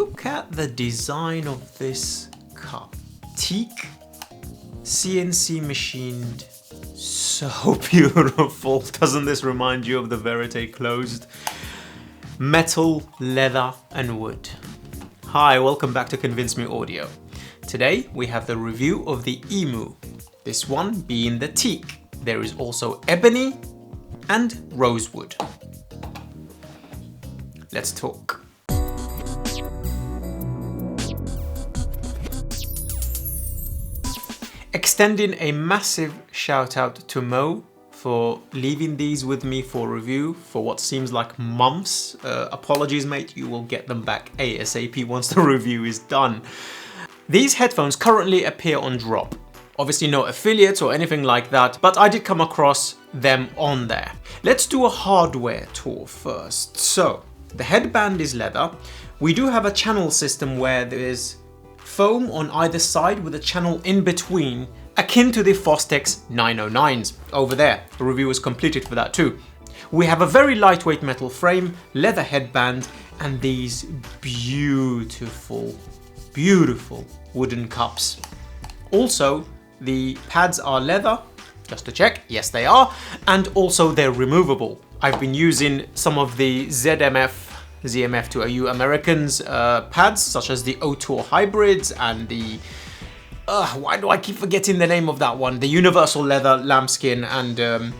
look at the design of this cup. Teak, CNC machined, so beautiful. Doesn't this remind you of the Verite closed? Metal, leather and wood. Hi, welcome back to ConvinceMeAudio. Today we have the review of the EMU, this one being the teak. There is also ebony and rosewood. Let's talk. Extending a massive shout out to Mo for leaving these with me for review for what seems like months. Apologies, mate, you will get them back ASAP once the review is done. These headphones currently appear on Drop. Obviously no affiliates or anything like that, but I did come across them on there. Let's do a hardware tour first. So, the headband is leather. We do have a channel system where there's foam on either side with a channel in between, akin to the Fostex 909s over there. The review is completed for that too. We have a very lightweight metal frame, leather headband, and these beautiful wooden cups. Also, the pads are leather, just to check, yes they are, and also they're removable. I've been using some of the ZMF2AU Americans pads, such as the O-Tour hybrids and the, why do I keep forgetting the name of that one? The universal leather lambskin and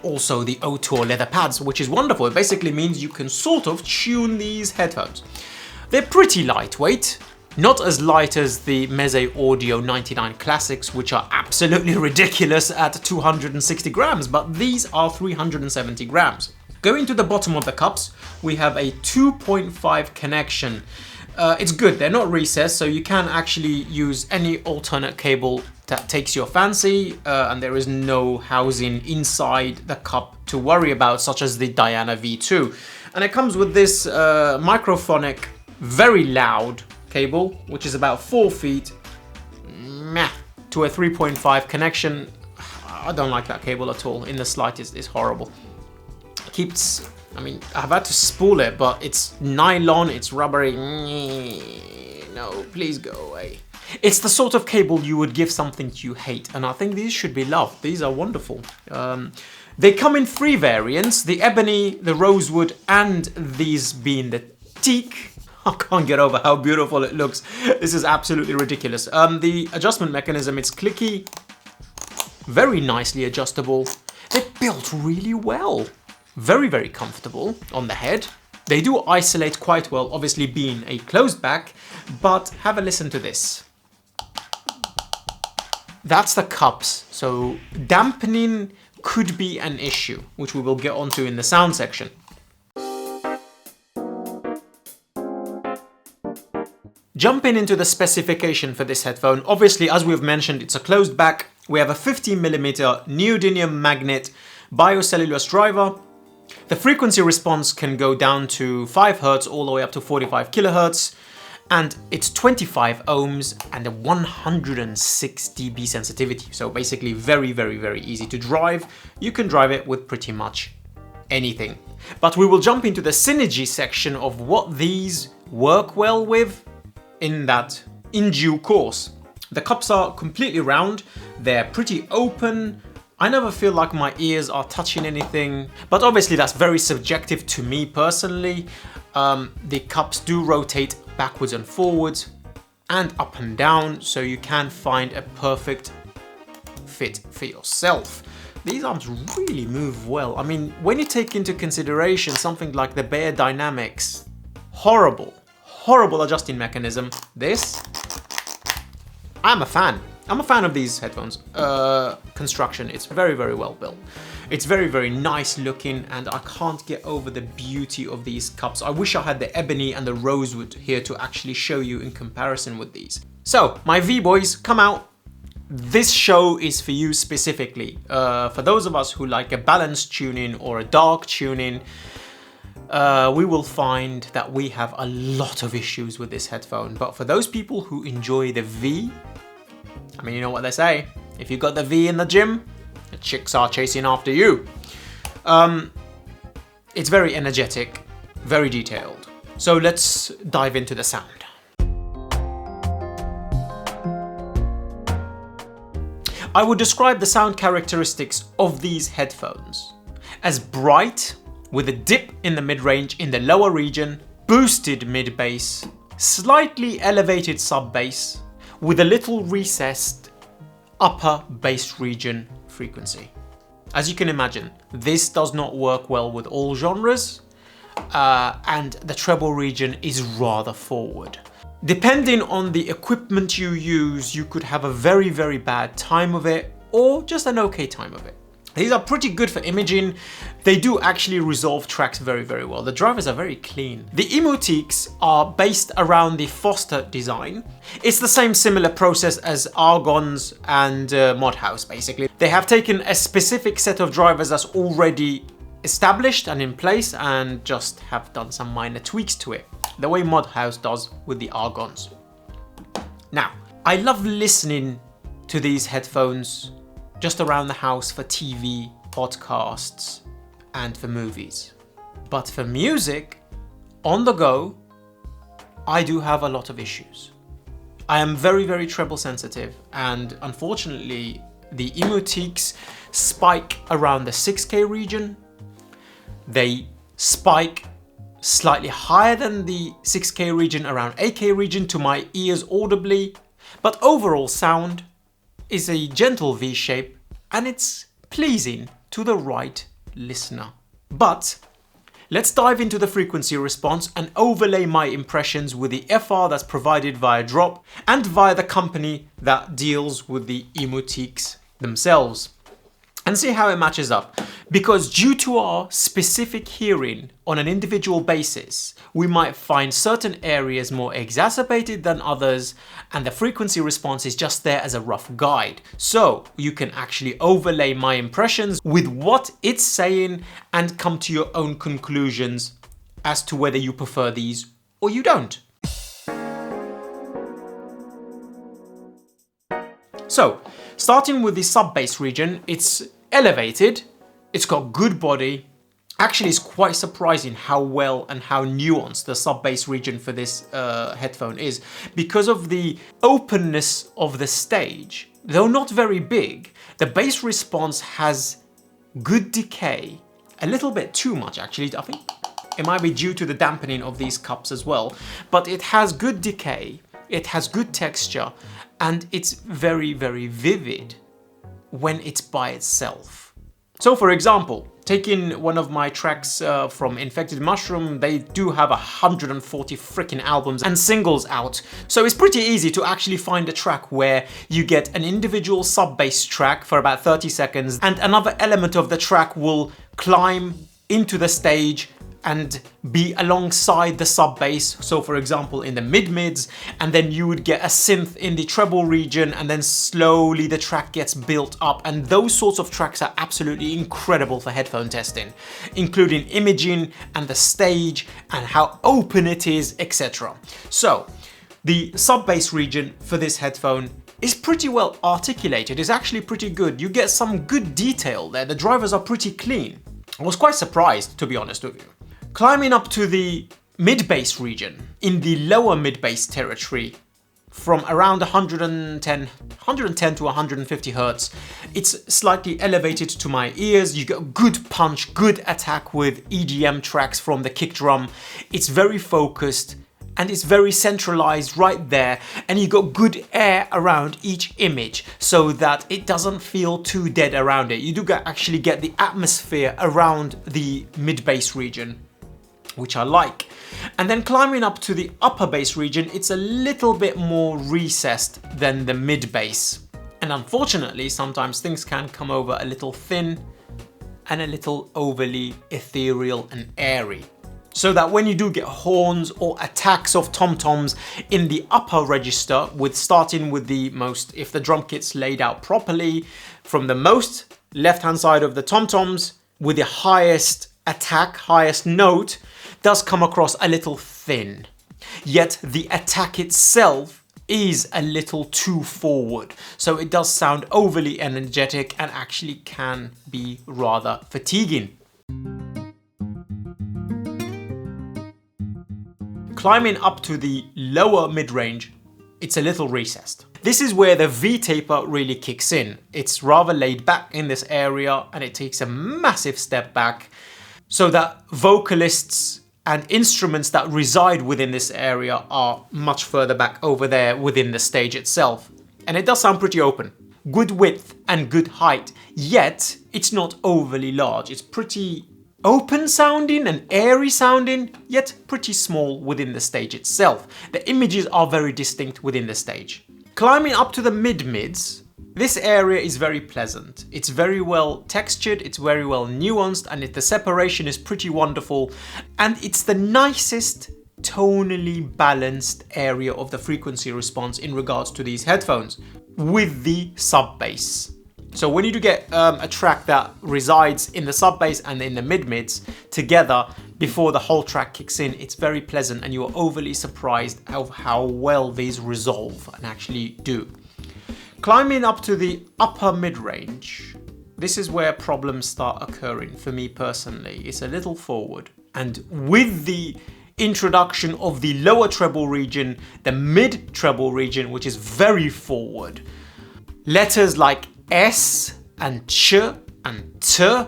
also the O-Tour leather pads, which is wonderful. It basically means you can sort of tune these headphones. They're pretty lightweight. Not as light as the CMA 99 Classics, which are absolutely ridiculous at 260 grams, but these are 370 grams. Going to the bottom of the cups, we have a 2.5 connection. It's good, they're not recessed, so you can actually use any alternate cable that takes your fancy, and there is no housing inside the cup to worry about, such as the Diana V2. And it comes with this microphonic, very loud cable, which is about 4 feet to a 3.5 connection. I don't like that cable at all, in the slightest. It's horrible. I've had to spool it, but it's nylon, it's rubbery. No, please go away. It's the sort of cable you would give something you hate, and I think these should be loved. These are wonderful. They come in 3 variants, the ebony, the rosewood, and these being the teak. I can't get over how beautiful it looks. This is absolutely ridiculous. The adjustment mechanism, it's clicky, very nicely adjustable. They're built really well. Very comfortable on the head. They do isolate quite well, obviously being a closed back, but have a listen to this. That's the cups, so dampening could be an issue, which we will get onto in the sound section. Jumping into the specification for this headphone, obviously as we've mentioned, it's a closed back. We have a 15mm neodymium magnet biocellulose driver. The frequency response can go down to 5 Hz all the way up to 45 kHz, and it's 25 ohms and a 106 dB sensitivity. So basically very easy to drive. You can drive it with pretty much anything. But we will jump into the synergy section of what these work well with in due course. The cups are completely round, they're pretty open. I never feel like my ears are touching anything, but obviously that's very subjective to me personally. The cups do rotate backwards and forwards and up and down, so you can find a perfect fit for yourself. These arms really move well. I mean, when you take into consideration something like the Bear Dynamics, horrible adjusting mechanism, this, I'm a fan. I'm a fan of these headphones. Construction, it's very well built. It's very nice looking, and I can't get over the beauty of these cups. I wish I had the ebony and the rosewood here to actually show you in comparison with these. So, my V-boys, come out. This show is for you specifically. For those of us who like a balanced tuning or a dark tuning, we will find that we have a lot of issues with this headphone. But for those people who enjoy the V, I mean, you know what they say, if you got the V in the gym, the chicks are chasing after you. It's very energetic, very detailed. So let's dive into the sound. I would describe the sound characteristics of these headphones as bright, with a dip in the mid-range in the lower region, boosted mid-bass, slightly elevated sub-bass, with a little recessed upper bass region frequency. As you can imagine, this does not work well with all genres, and the treble region is rather forward. Depending on the equipment you use, you could have a very, very bad time of it, or just an okay time of it. These are pretty good for imaging. They do actually resolve tracks very, very well. The drivers are very clean. The EMU TEAKs are based around the Foster design. It's the same similar process as Argon's and Modhouse, basically. They have taken a specific set of drivers that's already established and in place and just have done some minor tweaks to it, the way Modhouse does with the Argons. Now, I love listening to these headphones just around the house for TV, podcasts, and for movies. But for music, on the go, I do have a lot of issues. I am very, very treble sensitive, and unfortunately, the EMU TEAKs spike around the 6K region. They spike slightly higher than the 6K region, around 8K region to my ears audibly, but overall sound is a gentle V shape and it's pleasing to the right listener. But let's dive into the frequency response and overlay my impressions with the FR that's provided via drop and via the company that deals with the EMU TEAKs themselves, and see how it matches up. Because due to our specific hearing on an individual basis, we might find certain areas more exacerbated than others, and the frequency response is just there as a rough guide. So you can actually overlay my impressions with what it's saying and come to your own conclusions as to whether you prefer these or you don't. So, starting with the sub-bass region, it's elevated, it's got good body. Actually, it's quite surprising how well and how nuanced the sub-bass region for this headphone is, because of the openness of the stage. Though not very big, the bass response has good decay, a little bit too much actually. I think it might be due to the dampening of these cups as well, but it has good decay, it has good texture, and it's very, very vivid when it's by itself. So for example, taking one of my tracks from Infected Mushroom, they do have 140 freaking albums and singles out. So it's pretty easy to actually find a track where you get an individual sub-bass track for about 30 seconds and another element of the track will climb into the stage and be alongside the sub-bass. So for example, in the mid-mids, and then you would get a synth in the treble region, and then slowly the track gets built up. And those sorts of tracks are absolutely incredible for headphone testing, including imaging and the stage and how open it is, etc. So the sub-bass region for this headphone is pretty well articulated. It's actually pretty good. You get some good detail there. The drivers are pretty clean. I was quite surprised, to be honest with you. Climbing up to the mid-bass region, in the lower mid-bass territory, from around 110 to 150 hertz, it's slightly elevated to my ears. You get good punch, good attack with EDM tracks from the kick drum. It's very focused and it's very centralized right there, and you got good air around each image so that it doesn't feel too dead around it. You do actually get the atmosphere around the mid-bass region, which I like. And then climbing up to the upper bass region, it's a little bit more recessed than the mid bass. And unfortunately, sometimes things can come over a little thin and a little overly ethereal and airy. So that when you do get horns or attacks of tom-toms in the upper register, starting with the most, if the drum kit's laid out properly, from the most left-hand side of the tom-toms, with the highest attack, highest note, does come across a little thin. Yet the attack itself is a little too forward. So it does sound overly energetic and actually can be rather fatiguing. Climbing up to the lower mid-range, it's a little recessed. This is where the V-taper really kicks in. It's rather laid back in this area and it takes a massive step back so that vocalists and instruments that reside within this area are much further back over there within the stage itself. And it does sound pretty open. Good width and good height, yet it's not overly large. It's pretty open sounding and airy sounding, yet pretty small within the stage itself. The images are very distinct within the stage. Climbing up to the mid-mids, this area is very pleasant. It's very well textured, it's very well nuanced, and the separation is pretty wonderful. And it's the nicest tonally balanced area of the frequency response in regards to these headphones with the sub bass. So when you do get a track that resides in the sub bass and in the mid-mids together before the whole track kicks in, it's very pleasant and you are overly surprised of how well these resolve and actually do. Climbing up to the upper mid-range, this is where problems start occurring for me personally. It's a little forward, and with the introduction of the lower treble region, the mid treble region, which is very forward, letters like S and Ch and T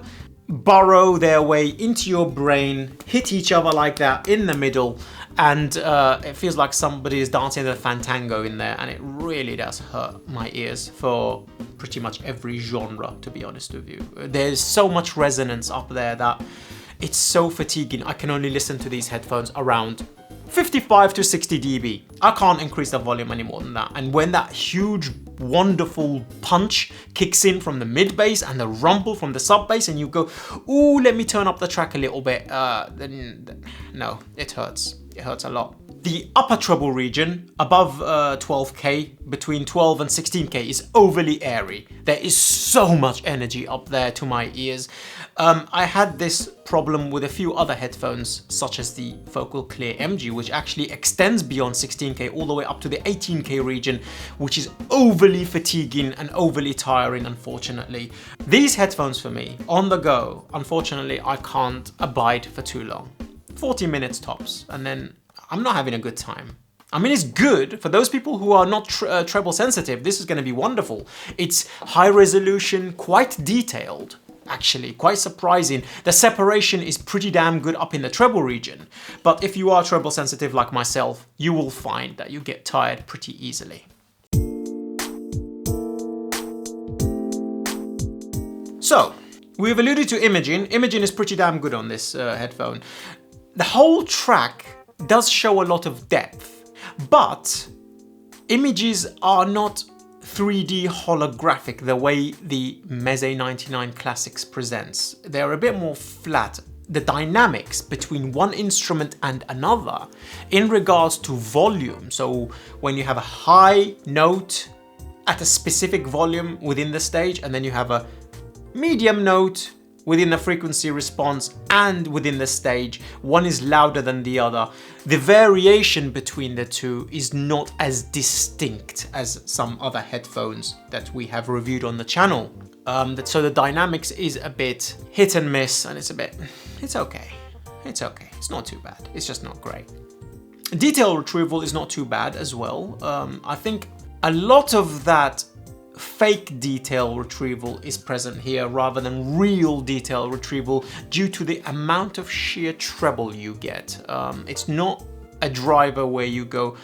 burrow their way into your brain, hit each other like that in the middle, and it feels like somebody is dancing the fantango in there, and it really does hurt my ears for pretty much every genre, to be honest with you. There's so much resonance up there that it's so fatiguing. I can only listen to these headphones around 55 to 60 dB. I can't increase the volume any more than that. And when that huge, wonderful punch kicks in from the mid bass and the rumble from the sub bass, and you go, ooh, let me turn up the track a little bit, then no, it hurts. It hurts a lot. The upper treble region, above 12K, between 12 and 16K, is overly airy. There is so much energy up there to my ears. I had this problem with a few other headphones, such as the Focal Clear MG, which actually extends beyond 16K all the way up to the 18K region, which is overly fatiguing and overly tiring, unfortunately. These headphones for me, on the go, unfortunately, I can't abide for too long. 40 minutes tops, and then I'm not having a good time. I mean, it's good for those people who are not treble sensitive. This is going to be wonderful. It's high resolution, quite detailed, actually, quite surprising. The separation is pretty damn good up in the treble region. But if you are treble sensitive like myself, you will find that you get tired pretty easily. So, we've alluded to imaging. Imaging is pretty damn good on this headphone. The whole track does show a lot of depth, but images are not 3D holographic the way the Meze 99 Classics presents. They're a bit more flat. The dynamics between one instrument and another in regards to volume, so when you have a high note at a specific volume within the stage, and then you have a medium note within the frequency response and within the stage, one is louder than the other. The variation between the two is not as distinct as some other headphones that we have reviewed on the channel. So the dynamics is a bit hit and miss, and it's okay. It's okay, it's not too bad, it's just not great. Detail retrieval is not too bad as well. I think a lot of that fake detail retrieval is present here rather than real detail retrieval due to the amount of sheer treble you get. It's not a driver where you go,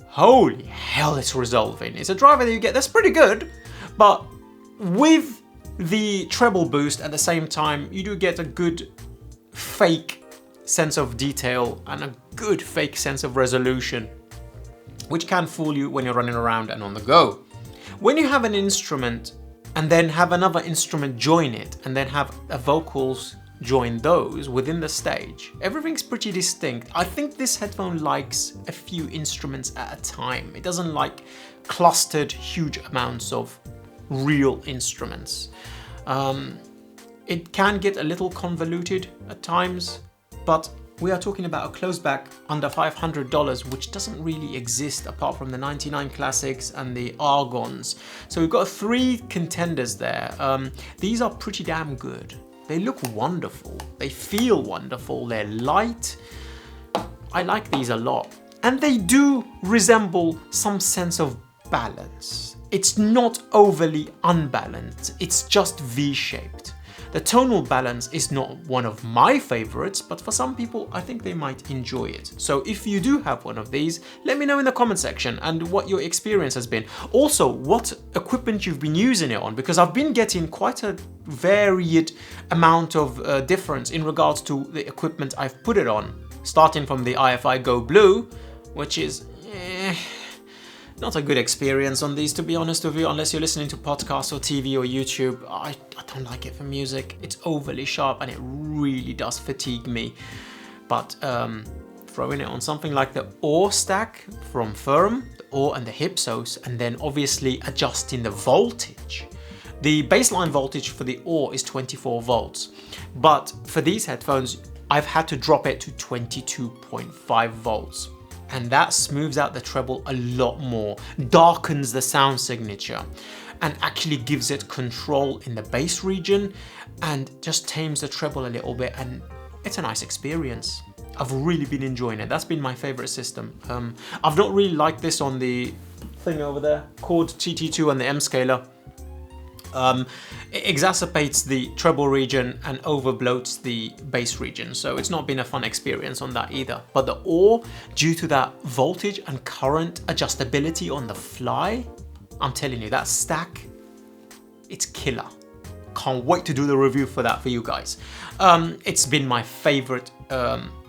holy hell, it's resolving. It's a driver that you get that's pretty good, but with the treble boost at the same time, you do get a good fake sense of detail and a good fake sense of resolution, which can fool you when you're running around and on the go. When you have an instrument and then have another instrument join it and then have vocals join those within the stage, everything's pretty distinct. I think this headphone likes a few instruments at a time. It doesn't like clustered huge amounts of real instruments. It can get a little convoluted at times, but we are talking about a closed back under $500, which doesn't really exist apart from the 99 Classics and the Argons. So we've got 3 contenders there. These are pretty damn good. They look wonderful. They feel wonderful. They're light. I like these a lot. And they do resemble some sense of balance. It's not overly unbalanced, it's just V-shaped. The tonal balance is not one of my favorites, but for some people, I think they might enjoy it. So if you do have one of these, let me know in the comment section and what your experience has been. Also, what equipment you've been using it on, because I've been getting quite a varied amount of difference in regards to the equipment I've put it on. Starting from the IFI Go Blue, which is not a good experience on these, to be honest with you, unless you're listening to podcasts or TV or YouTube. I don't like it for music. It's overly sharp and it really does fatigue me. But throwing it on something like the Oar stack from Firm, the Oar and the Hypsos, and then obviously adjusting the voltage. The baseline voltage for the Oar is 24 volts, but for these headphones, I've had to drop it to 22.5 volts. And that smooths out the treble a lot more, darkens the sound signature, and actually gives it control in the bass region and just tames the treble a little bit, and it's a nice experience. I've really been enjoying it. That's been my favorite system. I've not really liked this on the thing over there, Chord TT2 and the M scaler. It exacerbates the treble region and overbloats the bass region, so it's not been a fun experience on that either. But the Oar, due to that voltage and current adjustability on the fly, I'm telling you, that stack, it's killer. Can't wait to do the review for that for you guys. It's been my favorite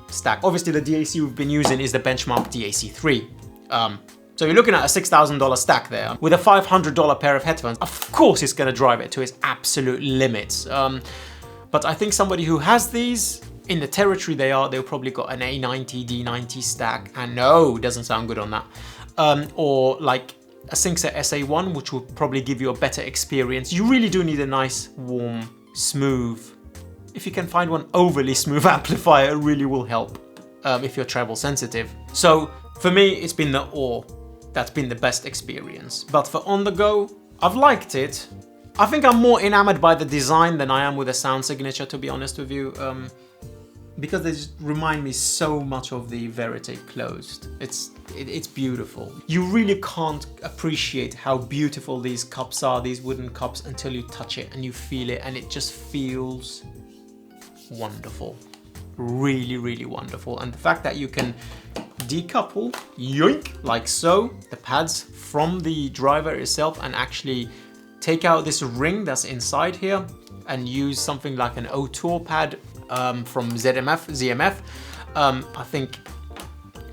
stack. Obviously the DAC we've been using is the Benchmark DAC3. So you're looking at a $6,000 stack there with a $500 pair of headphones. Of course it's gonna drive it to its absolute limits. But I think somebody who has these, in the territory they've probably got an A90, D90 stack, and no, it doesn't sound good on that. Or like a Syncset SA1, which will probably give you a better experience. You really do need a nice, warm, smooth, if you can find one overly smooth amplifier, it really will help if you're treble sensitive. So for me, it's been the Oar. That's been the best experience. But for on the go, I've liked it. I think I'm more enamored by the design than I am with the sound signature, to be honest with you. Because they just remind me so much of the Verite closed. It's beautiful. You really can't appreciate how beautiful these cups are, these wooden cups, until you touch it and you feel it, and it just feels wonderful. Really, really wonderful. And the fact that you can decouple, yoink, like so, the pads from the driver itself, and actually take out this ring that's inside here and use something like an O2 pad from ZMF. I think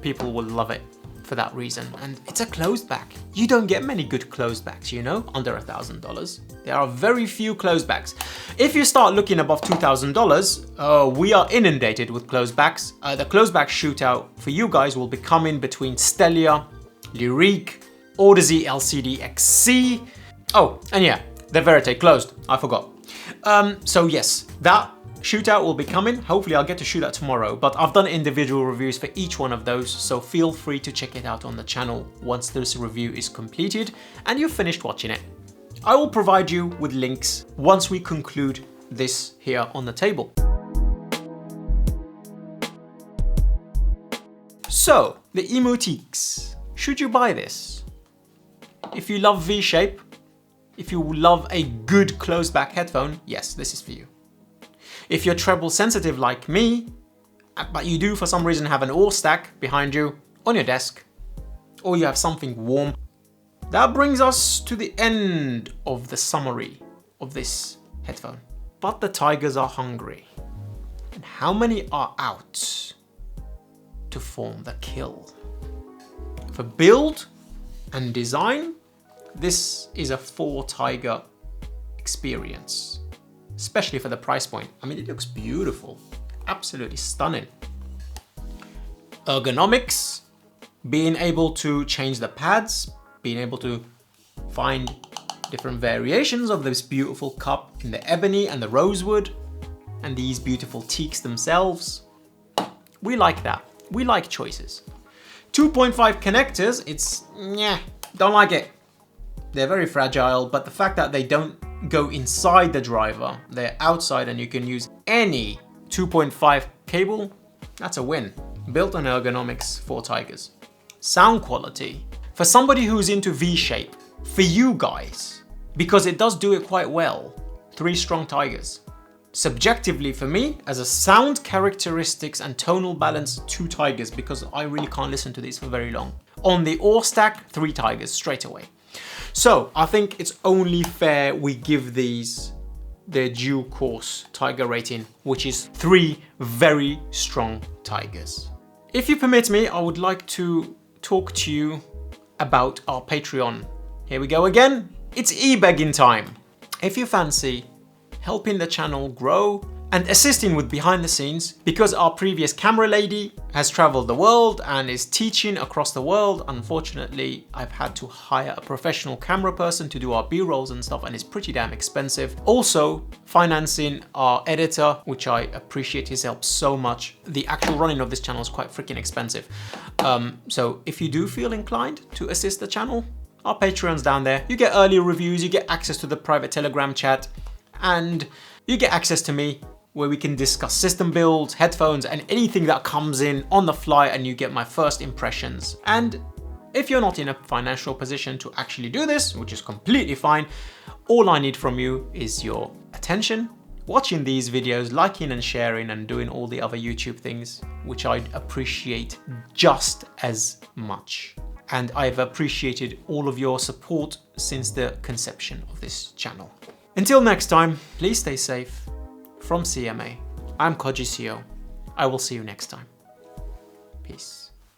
people will love it for that reason. And it's a closed back. You don't get many good closed backs, you know, under $1,000. There are very few closed backs. If you start looking above $2,000, we are inundated with closed backs. The closed back shootout for you guys will be coming between Stelia, Lyrique, Odyssey LCD XC. Oh, and yeah, the Verite closed, I forgot. So yes, that shootout will be coming. Hopefully I'll get to shoot that tomorrow, but I've done individual reviews for each one of those, so feel free to check it out on the channel once this review is completed and you've finished watching it. I will provide you with links once we conclude this here on the table. So, the EMU TEAKs. Should you buy this? If you love V-shape, if you love a good closed back headphone, yes, this is for you. If you're treble sensitive like me, but you do for some reason have an Oar stack behind you on your desk, or you have something warm, that brings us to the end of the summary of this headphone. But the tigers are hungry. And how many are out to form the kill? For build and design, this is a 4-tiger experience. Especially for the price point. I mean, it looks beautiful, absolutely stunning. Ergonomics, being able to change the pads, being able to find different variations of this beautiful cup in the ebony and the rosewood, and these beautiful teaks themselves. We like that. We like choices. 2.5 connectors, it's, don't like it. They're very fragile, but the fact that they don't go inside the driver, they're outside and you can use any 2.5 cable, that's a win. built on ergonomics for tigers. Sound quality, for somebody who's into V-shape, for you guys, because it does do it quite well, 3 strong tigers. Subjectively for me, as a sound characteristics and tonal balance, 2 tigers, because I really can't listen to these for very long. On the ore stack, 3 tigers straight away. So I think it's only fair we give these their due course tiger rating, which is 3 very strong tigers. If you permit me, I would like to talk to you about our Patreon. Here we go again. It's e-begging time. If you fancy helping the channel grow and assisting with behind the scenes, because our previous camera lady has traveled the world and is teaching across the world. Unfortunately, I've had to hire a professional camera person to do our B-rolls and stuff, and it's pretty damn expensive. Also, financing our editor, which I appreciate his help so much. The actual running of this channel is quite freaking expensive. So if you do feel inclined to assist the channel, our Patreon's down there. You get early reviews, you get access to the private Telegram chat, and you get access to me, where we can discuss system builds, headphones, and anything that comes in on the fly, and you get my first impressions. And if you're not in a financial position to actually do this, which is completely fine, all I need from you is your attention, watching these videos, liking and sharing, and doing all the other YouTube things, which I'd appreciate just as much. And I've appreciated all of your support since the conception of this channel. Until next time, please stay safe. From CMA, I'm Koji CEO. I will see you next time. Peace.